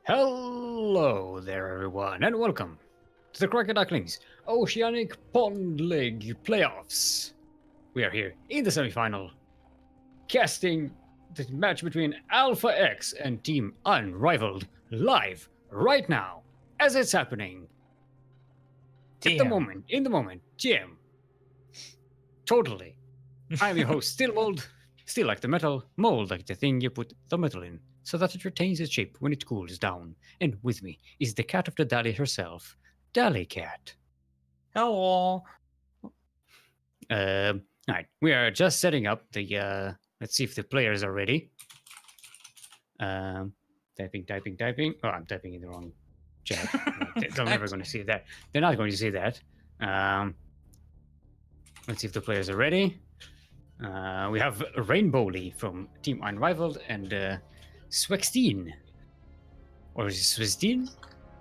Hello there, everyone, and welcome to the CranKy Ducklings Oceanic Pond League playoffs. We are here in the semifinal, casting the match between Alpha X and Team UnRivaled live right now as it's happening. At the Damn. moment, in the moment, GM. Totally. I'm your host, Still Mold. Still like the metal, mold like the thing you put the metal in, so that it retains its shape when it cools down. And with me is the cat of the Dally herself, Dally Cat. Hello. Alright, we are just setting up the, let's see if the players are ready. Typing. Oh, I'm typing in the wrong chat. They're never going to see that. They're not going to see that. Let's see if the players are ready. We have Rainbow Lee from Team Unrivaled and Swexteen. Or is it Swexteen?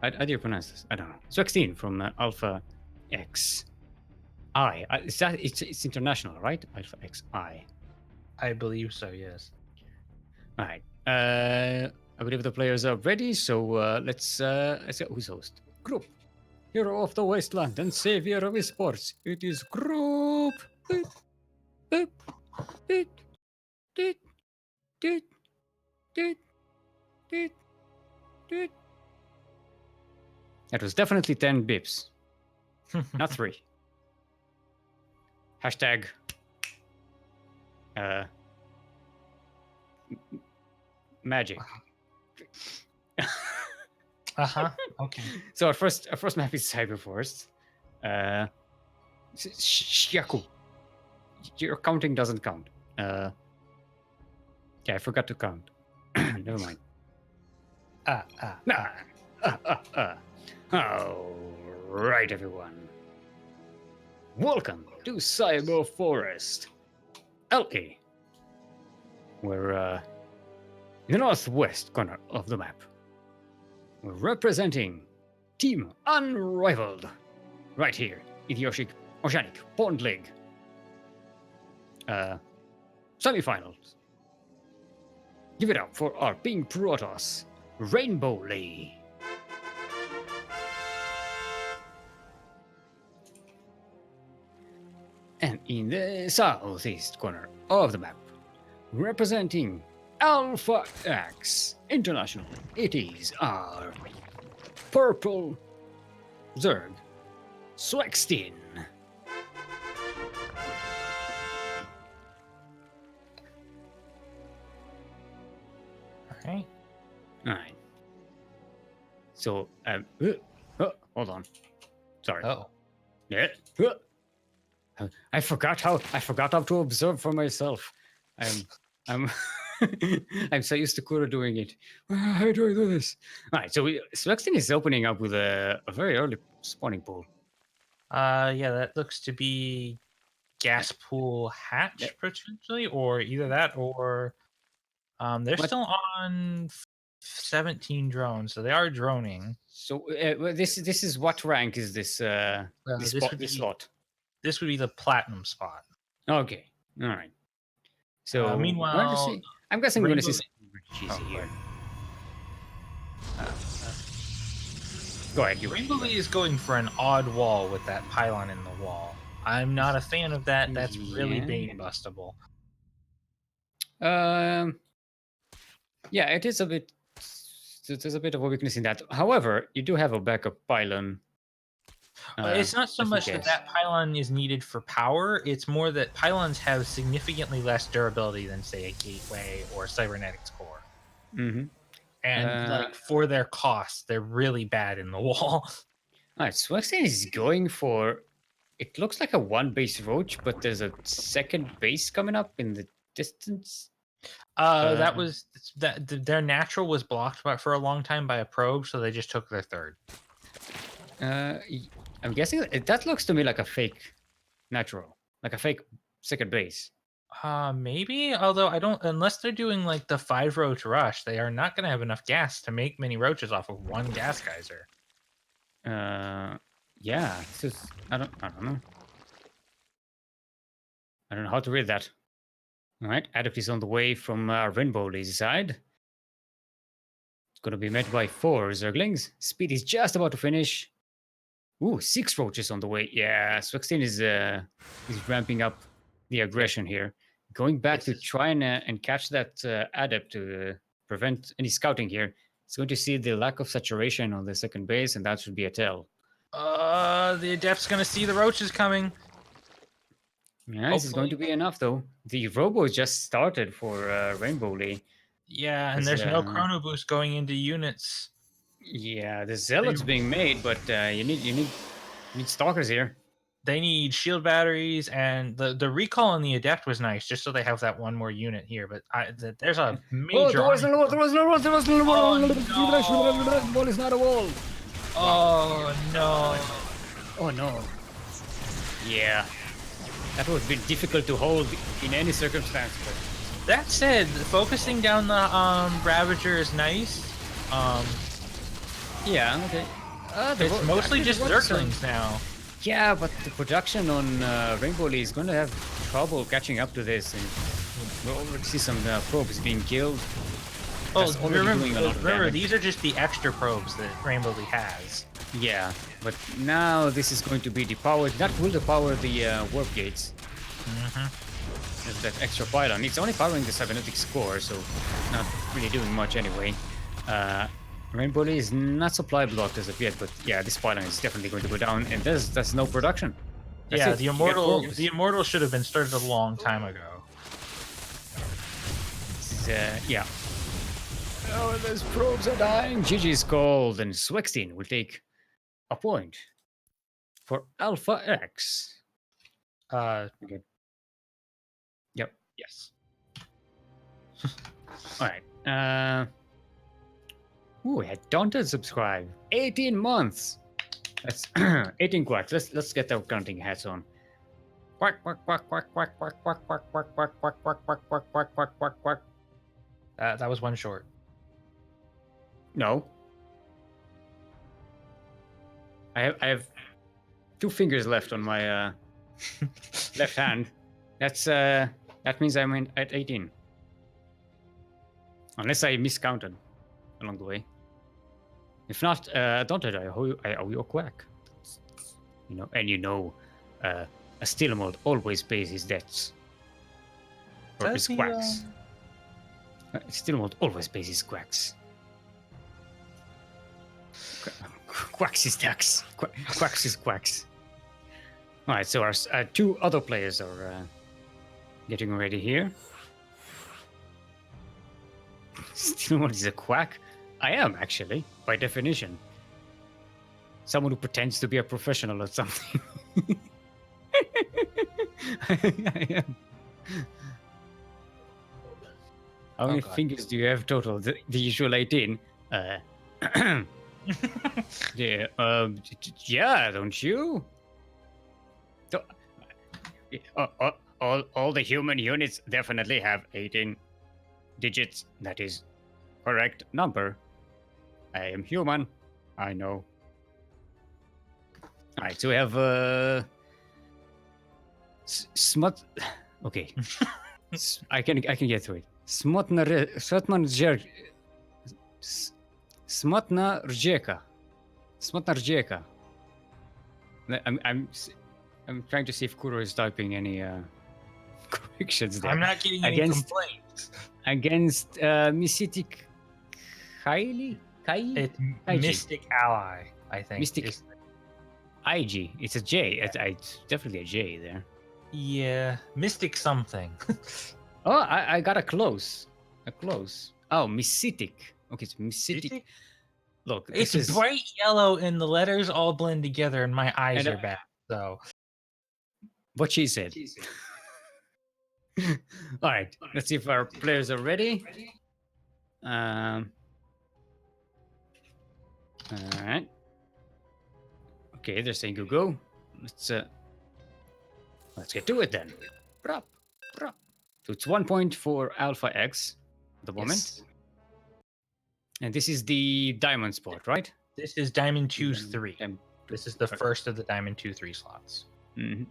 How do you pronounce this? I don't know. Swexteen from Alpha X. It's international, right? Alpha X I. I believe so, yes. All right. I believe the players are ready, so let's go. Who's host? Group. Hero of the Wasteland and savior of esports. It is Group. Boop, boop, doot, doot, doot, doot, doot. That was definitely 10 bips, not 3. Hashtag magic. Okay. So our first map is Cyberforce. Shiaku. Your counting doesn't count. Yeah, I forgot to count. Never mind. All right, everyone. Welcome to Cyber Forest, LA. We're in the northwest corner of the map. We're representing Team UnRivaled right here in the Oceanic Pond League. Semifinals. Give it up for our Pink Protoss, Rainbow Lee. And in the southeast corner of the map, representing Alpha X International, it is our purple Zerg, Swextin. Okay. All right. So, hold on. Sorry. Oh. Yeah. I forgot how to observe for myself. I'm I'm so used to Kura doing it. How do I do this? All right, so Swextin is opening up with a very early spawning pool. Yeah, that looks to be gas pool hatch potentially, or either that or they're still on 17 drones, so they are droning. So this is what rank is this? This slot. This would be the platinum spot. Okay, all right. So meanwhile, I'm guessing we're going to see something cheesy here. Go ahead. Rainbow Lee is going for an odd wall with that pylon in the wall. I'm not a fan of that. That's really bane bustable. Yeah, it is a bit. There's a bit of a weakness in that. However, you do have a backup pylon. It's not so much that pylon is needed for power. It's more that pylons have significantly less durability than, say, a gateway or cybernetics core. Mm-hmm. And like for their cost, they're really bad in the wall. All right, Swextin is going for. It looks like a one base roach, but there's a second base coming up in the distance. That was their natural was blocked for a long time by a probe, so they just took their third. I'm guessing that looks to me like a fake natural, like a fake second base. Maybe. Although I don't, unless they're doing like the 5 roach rush, they are not going to have enough gas to make many roaches off of one gas geyser. Yeah. This is I don't know. I don't know how to read that. All right, Adept is on the way from Rainbow Lee's side. going to be met by 4 Zerglings. Speed is just about to finish. Ooh, 6 roaches on the way. Yeah, Swextin is ramping up the aggression here. Going back to try and catch that adept to prevent any scouting here. It's going to see the lack of saturation on the second base, and that should be a tell. The Adept's gonna see the roaches coming. Yeah, this is going to be enough, though. The Robo just started for Rainbow League. Yeah, and there's no chrono boost going into units. Yeah, the Zealot's being made, but you need Stalkers here. They need shield batteries, and the recall on the Adept was nice, just so they have that one more unit here. But there's a major. Oh, there was no wall. no. Wall is not a wall. Oh no! Oh no! Yeah, that would be difficult to hold in any circumstance. But that said, focusing down the Ravager is nice. Yeah, okay. It's mostly just Zerglings now. Yeah, but the production on Rainbow League is going to have trouble catching up to this, and we'll already see some probes being killed. Oh, remember, these are just the extra probes that Rainbow League has. Yeah, but now this is going to be depowered. That will depower the warp gates. There's that extra pylon. It's only powering the cybernetic score, so not really doing much anyway. Rainbow League is not supply blocked as of yet, but yeah, this pylon is definitely going to go down, and there's no production. That's yeah, it. the Immortal should have been started a long time ago. Yeah. Oh, those probes are dying. GG's called, and Swextin will take a point for Alpha X. Okay. Yep. Yes. All right. Ooh, we had Daunted subscribe. 18 months. That's 18 quacks. Let's get our counting hats on. Quack quack quack quack quack quack quack quack quack quack quack quack quack quack quack quack quack quack. That was one short. No. I have 2 fingers left on my left hand. That means I'm at 18. Unless I miscounted along the way. If not, Daunted, I owe you a quack. A steel mold always pays his debts. Or his quacks. Steel mold always pays his quacks. Quacks is ducks. Quacks is quacks. Alright, so our 2 other players are getting ready here. Steel mold is a quack? I am, actually, by definition. Someone who pretends to be a professional or something. I am. How many fingers do you have total? The usual 18. Yeah, yeah, don't you? All the human units definitely have 18 digits. That is correct number. I am human. I know. All right, so we have smut. Okay, I can get through it. Smutna Rjeka. I'm trying to see if Kuro is typing any corrections there. I'm not getting any complaints. Against Mysitic Kylie? It's Mystic Ally, I think. Mystic IG. It's a J. It's definitely a J there. Yeah, Mystic something. Oh, I got a close. Oh, Mysitic. Okay, it's Mysitic. Look, it's bright yellow and the letters all blend together and my eyes are bad. So what she said. All right, let's see if our players are ready. All right. Okay, they're saying go. Let's get to it then. Prop. So it's 1 point for Alpha X at the moment. Yes. And this is the Diamond spot, right? This is Diamond 2-3. This is the first of the Diamond 2-3 slots. Mm-hmm.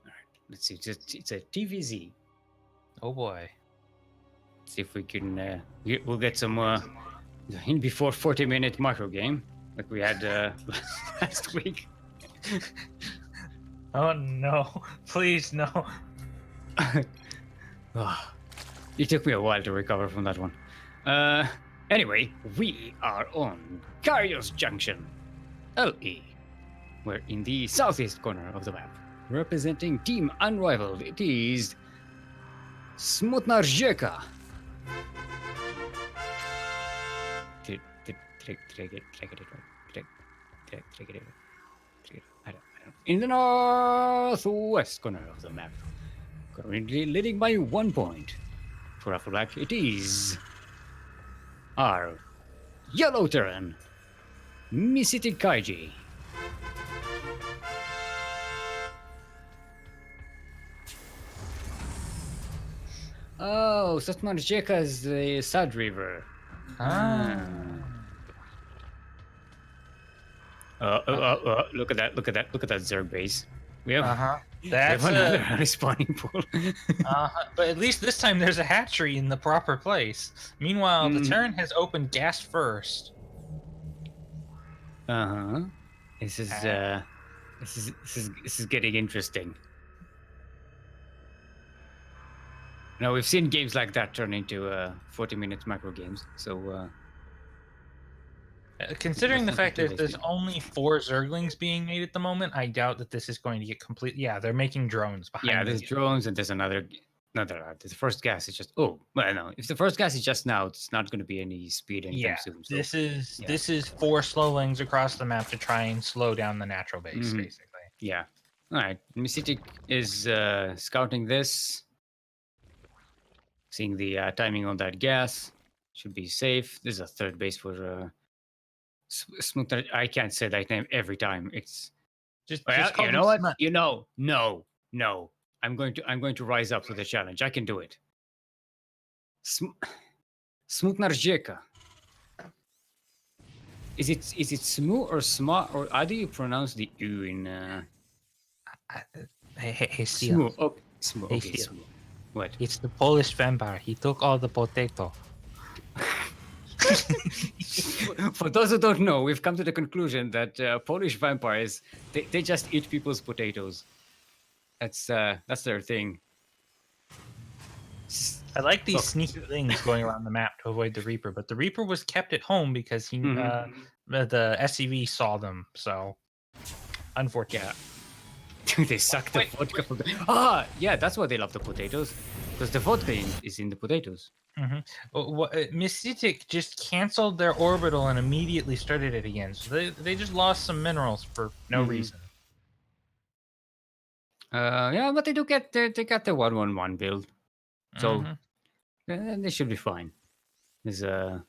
All right. Let's see. It's a TVZ. Oh boy. see if we can. We'll get some in before 40-minute micro game like we had last week. Oh no! Please no! Ah, it took me a while to recover from that one. Anyway, we are on Carios Junction, LE. We're in the southeast corner of the map. Representing Team Unrivaled, it is Smutnarjeka. Did I get it right? Did I get it right? I don't. In the northwest corner of the map, currently leading by 1 point. For Raffle Black, it is our yellow Terran, Misiti Kaiji. Oh, Satmarjeka is the Sad River. Look at that! Look at that! Look at that Zerg base. We have, we have That's another respawning pool. But at least this time there's a hatchery in the proper place. Meanwhile, the Terran has opened gas first. This is getting interesting. Now we've seen games like that turn into 40-minute macro games. So considering the fact that there's only 4 Zerglings being made at the moment, I doubt that this is going to get complete. Yeah, they're making drones behind. Yeah, there's drones and there's another. The first gas is just. Oh, well, no. If the first gas is just now, it's not going to be any speed anytime soon. So, this is 4 slowlings across the map to try and slow down the natural base, basically. Yeah. All right. Misitic is scouting this, seeing the timing on that gas. Should be safe. This is a third base for Smooth. I can't say that name every time. It's just you know what? You know, no. I'm going to rise up to the challenge. I can do it. Smutnarjeka. Is it Smu or Sma, or how do you pronounce the U in Hey, Steel. Smu? Oh, Smu. Okay, Steel. Smu. What? It's the Polish vampire. He took all the potato. For those who don't know, we've come to the conclusion that Polish vampires they just eat people's potatoes. That's their thing. I like these sneaky things going around the map to avoid the Reaper, but the Reaper was kept at home because the SCV saw them. So, unfortunate. Yeah. They suck the vodka from the. Yeah, that's why they love the potatoes, because the vodka is in the potatoes. Mystitic just canceled their orbital and immediately started it again. So they just lost some minerals for no reason. Yeah, but they do get they got the 1-1-1 build, so they should be fine. There's a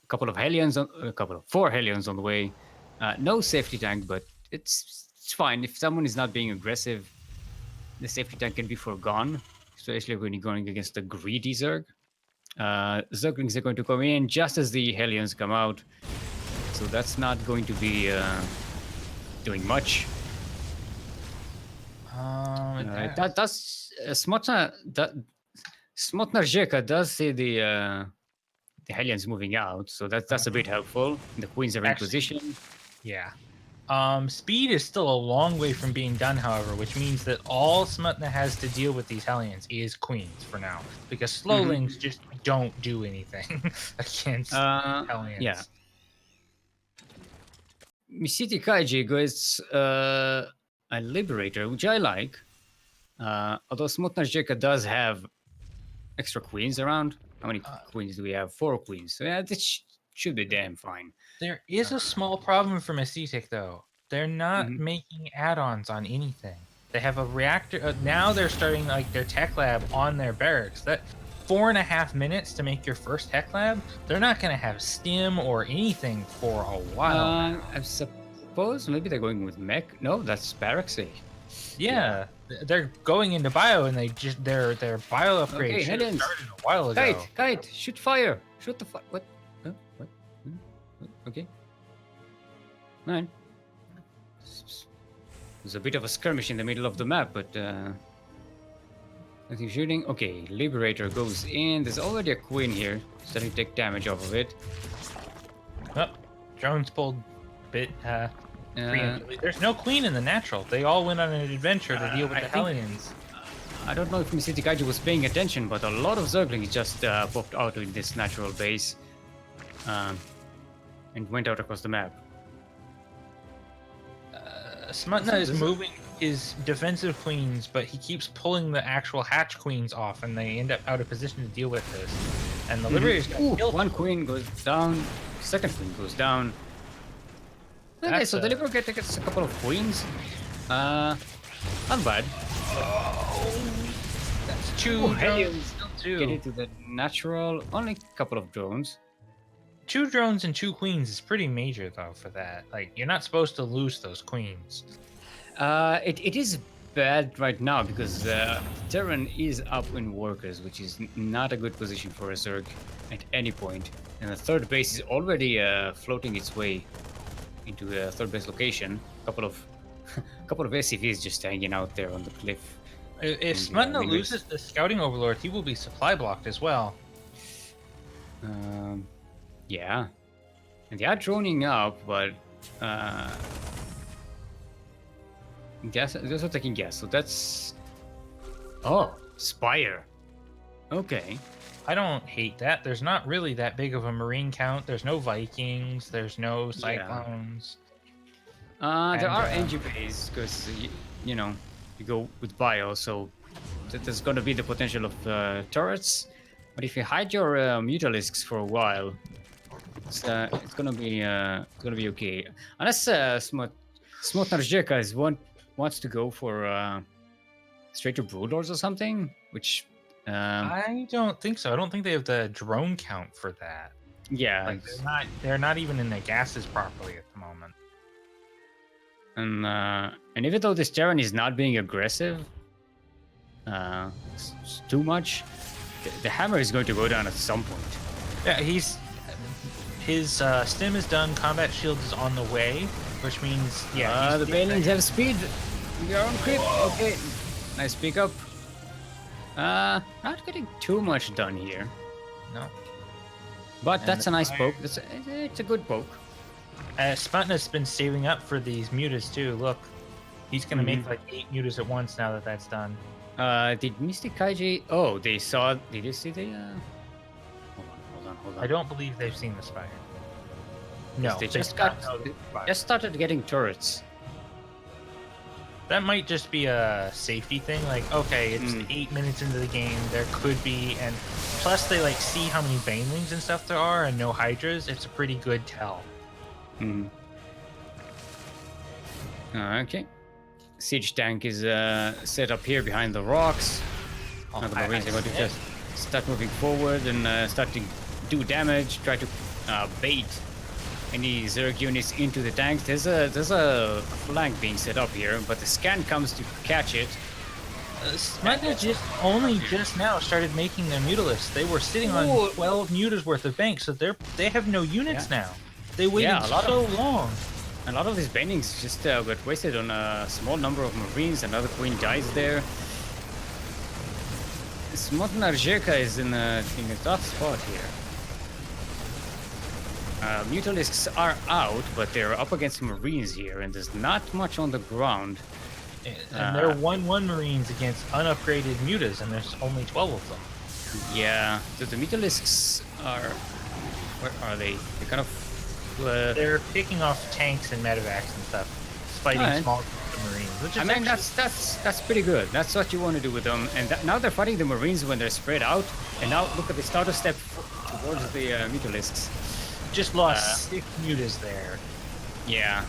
couple of Hellions, 4 Hellions on the way. No safety tank, but it's fine if someone is not being aggressive. The safety tank can be forgone, especially when you're going against the greedy Zerg. Zerglings are going to come in just as the Hellions come out, so that's not going to be doing much. That's Smotnarjeka does see the Hellions moving out, so that's a bit helpful. The Queens are in position. Yeah. Speed is still a long way from being done, however, which means that all Smutna has to deal with these Hellions is Queens for now, because Slowlings just don't do anything against Hellions. Yeah. Misiti Kaiji goes a Liberator, which I like. Although Smutnarjeka does have extra Queens around. How many Queens do we have? 4 Queens. So yeah, this should be damn fine. There is a small problem for Mycetic, though. They're not making add-ons on anything. They have a reactor. Now they're starting like their tech lab on their barracks. That 4.5 minutes to make your first tech lab. They're not going to have stim or anything for a while. I suppose maybe they're going with mech. No, that's barracks. Yeah, they're going into bio, and their bio upgrade started a while ago. Kite, shoot fire! Shoot the fire! What? What? Okay. Alright. There's a bit of a skirmish in the middle of the map, but Nothing shooting. Okay, Liberator goes in. There's already a queen here. Starting to take damage off of it. Oh, drones pulled bit Uh, preemptively. There's no queen in the natural. They all went on an adventure to deal with I the think Hellions. I don't know if City Kaiju was paying attention, but a lot of Zerglings just popped out in this natural base and went out across the map. Smutna is moving his defensive queens, but he keeps pulling the actual hatch queens off, and they end up out of position to deal with this. And the Liberator's got killed. One queen goes down. Second queen goes down. Okay, That's so the Liberator gets a couple of queens. Not bad. That's two drones. Get into the natural. Only a couple of drones. 2 drones and 2 queens is pretty major though for that. Like you're not supposed to lose those queens. It is bad right now because Terran is up in workers, which is not a good position for a Zerg at any point. And the third base is already floating its way into the third base location. Couple of SCVs just hanging out there on the cliff. If Smutna loses the scouting overlord, he will be supply blocked as well. Yeah, and they are droning up, but gas. They're taking gas, so that's Spire. Okay. I don't hate that. There's not really that big of a marine count. There's no Vikings. There's no Cyclones. There are NGPs because you know you go with bio, so there's going to be the potential of turrets. But if you hide your Mutalisks for a while, it's gonna be okay. Unless Smotnar wants to go for straight to Broodlords or something, which I don't think so. I don't think they have the drone count for that. Yeah, like they're not even in the gases properly at the moment. And even though this Terran is not being aggressive too much, the hammer is going to go down at some point. Yeah, his stim is done. Combat shield is on the way, which means the Banelings have speed. We are on creep. Okay, nice pickup. Not getting too much done here. No, but that's a nice poke. It's a good poke. Sputna's been saving up for these mutas too. Look, he's gonna make like 8 mutas at once now that that's done. Did Mystic Kaiji? Oh, they saw. Did you see the? Hold on. I don't believe they've seen the Spire. No, they just started getting turrets. That might just be a safety thing. Like, okay, it's 8 minutes into the game. There could be, and plus they like see how many Banelings and stuff there are, and no Hydras. It's a pretty good tell. Okay. Siege tank is set up here behind the rocks. Now the Marines are going to just start moving forward and start to do damage. Try to bait any Zerg units into the tanks. There's a flank being set up here, but the scan comes to catch it. Smutna just now started making their Mutalisks. They were sitting on 12 mutas worth of banks, so they have no units now. They waited so long. A lot of these Banelings just got wasted on a small number of Marines. Another Queen dies there. Smotnar Zheka is in a tough spot here. Mutalisks are out, but they're up against Marines here, and there's not much on the ground. And they're 1-1 Marines against unupgraded mutas, and there's only 12 of them. Yeah, so the Mutalisks are... Where are they? They're kind of... they're picking off tanks and medevacs and stuff, fighting small Marines. Which is that's pretty good. That's what you want to do with them. And now they're fighting the Marines when they're spread out. And now look at the starter step towards the Mutalisks. Just lost 6 mutas there. Yeah.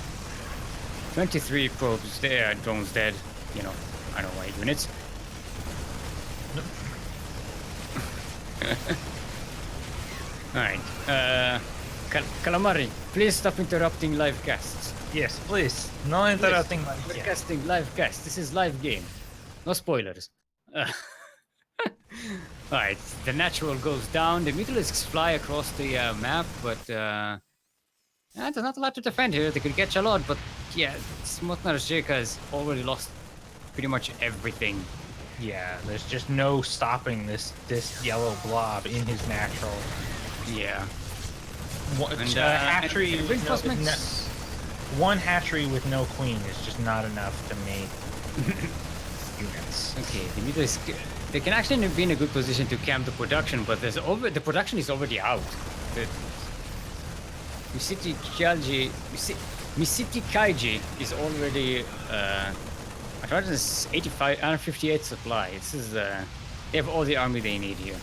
23 probes there, drones dead. You know, I don't know, 8 units. Alright. Calamari, please stop interrupting live casts. Yes, please. No interrupting live casts. We're casting live cast. This is live game. No spoilers. Alright, the natural goes down. The Mutalisks fly across the map, but there's not a lot to defend here. They could catch a lot, but yeah, Smotnar Zheka has already lost pretty much everything. Yeah, there's just no stopping this yellow blob in his natural. Yeah. And, Hatchery and with no, is reinforcements. one hatchery with no queen is just not enough to make units. Okay, the meter is. They can actually be in a good position to camp the production, but the production is already out. The Misiti Kaiji is already. I thought it's 85, 158 supply. This is. They have all the army they need here.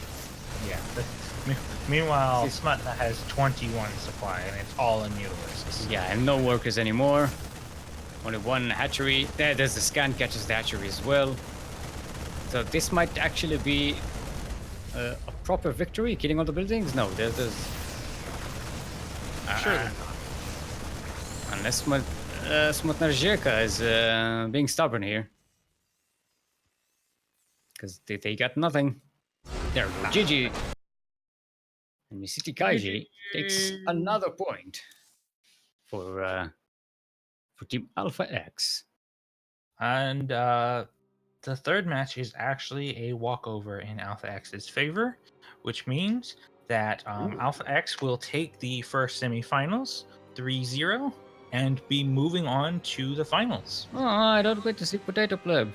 Yeah. Meanwhile, Smutna has 21 supply, and it's all in mutalisks. Yeah, and no workers anymore. Only one hatchery. There's the scan catches the hatchery as well. So this might actually be a proper victory, killing all the buildings. No, there's Surely. unless Smutnarjeka is being stubborn here, because they got nothing. There we go, GG. And Misiti Kaiji takes another point for Team Alpha X. And the third match is actually a walkover in Alpha X's favor, which means that Alpha X will take the first semifinals 3-0 and be moving on to the finals. Oh, I don't get to see Potato Pleb.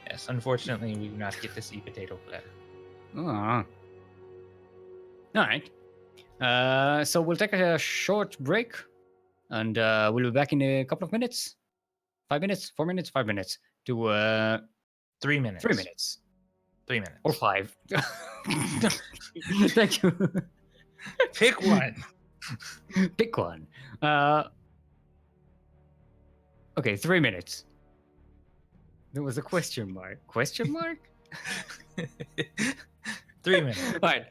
Yes, unfortunately, we do not get to see Potato Pleb. Oh. All right. So we'll take a short break, and we'll be back in a couple of minutes. 5 minutes, 4 minutes, 5 minutes to 3 minutes. 3 minutes. 3 minutes. Or 5. Thank you. Pick one. Pick one. Okay, 3 minutes. There was a question mark. Question mark? 3 minutes. All right.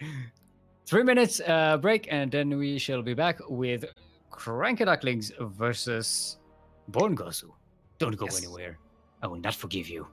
3 minutes break, and then we shall be back with CranKy Ducklings versus Bongosu. Don't go anywhere. I will not forgive you.